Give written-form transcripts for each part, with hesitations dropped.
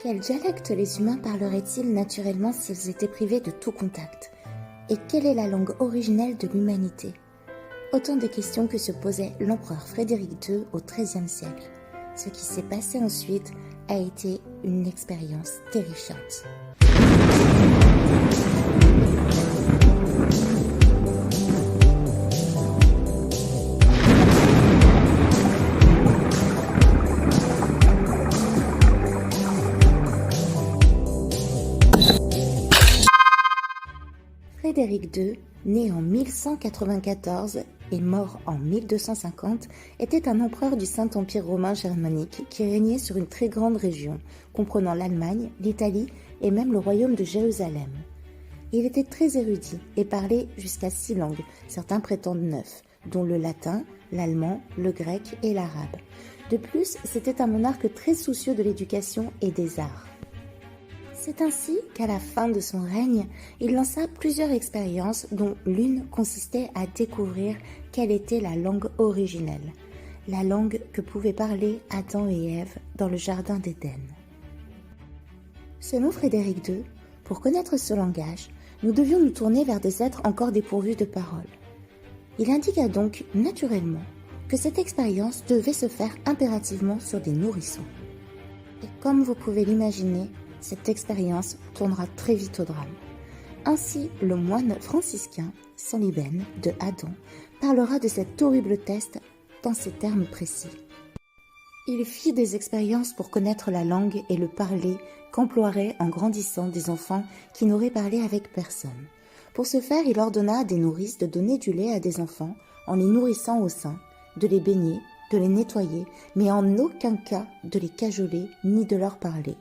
Quel dialecte les humains parleraient-ils naturellement s'ils étaient privés de tout contact? Et quelle est la langue originelle de l'humanité? Autant de questions que se posait l'empereur Frédéric II au XIIIe siècle. Ce qui s'est passé ensuite a été une expérience terrifiante. Frédéric II, né en 1194 et mort en 1250, était un empereur du Saint-Empire romain germanique qui régnait sur une très grande région, comprenant l'Allemagne, l'Italie et même le royaume de Jérusalem. Il était très érudit et parlait jusqu'à 6 langues, certains prétendent 9, dont le latin, l'allemand, le grec et l'arabe. De plus, c'était un monarque très soucieux de l'éducation et des arts. C'est ainsi qu'à la fin de son règne, il lança plusieurs expériences dont l'une consistait à découvrir quelle était la langue originelle, la langue que pouvaient parler Adam et Ève dans le jardin d'Éden. Selon Frédéric II, pour connaître ce langage, nous devions nous tourner vers des êtres encore dépourvus de parole. Il indiqua donc naturellement que cette expérience devait se faire impérativement sur des nourrissons. Et comme vous pouvez l'imaginer, cette expérience tournera très vite au drame. Ainsi, le moine franciscain Saint-Libène de Adam parlera de cet horrible test dans ces termes précis. Il fit des expériences pour connaître la langue et le parler qu'emploieraient en grandissant des enfants qui n'auraient parlé avec personne. Pour ce faire, il ordonna à des nourrices de donner du lait à des enfants en les nourrissant au sein, de les baigner, de les nettoyer, mais en aucun cas de les cajoler ni de leur parler.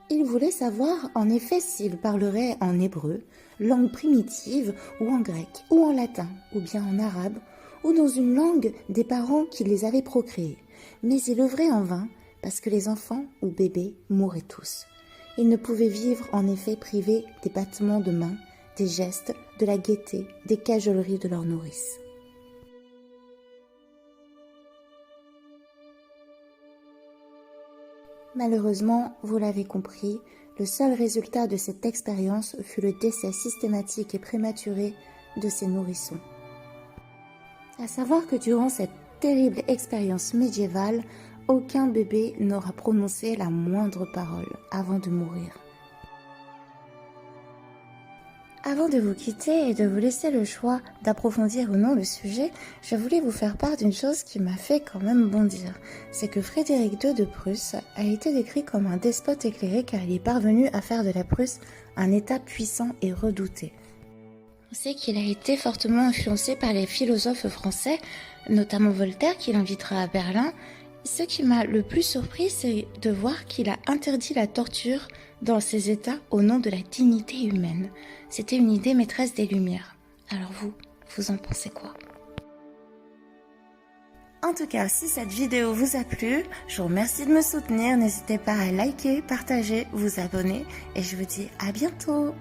Il voulait savoir en effet s'ils parleraient en hébreu, langue primitive, ou en grec, ou en latin, ou bien en arabe, ou dans une langue des parents qui les avaient procréés. Mais il œuvrait en vain, parce que les enfants ou bébés mouraient tous. Ils ne pouvaient vivre en effet privés des battements de mains, des gestes, de la gaieté, des cajoleries de leurs nourrices. Malheureusement, vous l'avez compris, le seul résultat de cette expérience fut le décès systématique et prématuré de ces nourrissons. À savoir que durant cette terrible expérience médiévale, aucun bébé n'aura prononcé la moindre parole avant de mourir. Avant de vous quitter et de vous laisser le choix d'approfondir ou non le sujet, je voulais vous faire part d'une chose qui m'a fait quand même bondir. C'est que Frédéric II de Prusse a été décrit comme un despote éclairé car il est parvenu à faire de la Prusse un État puissant et redouté. On sait qu'il a été fortement influencé par les philosophes français, notamment Voltaire qui l'invitera à Berlin. Ce qui m'a le plus surpris, c'est de voir qu'il a interdit la torture dans ses États au nom de la dignité humaine. C'était une idée maîtresse des Lumières. Alors vous en pensez quoi? En tout cas, si cette vidéo vous a plu, je vous remercie de me soutenir. N'hésitez pas à liker, partager, vous abonner et je vous dis à bientôt.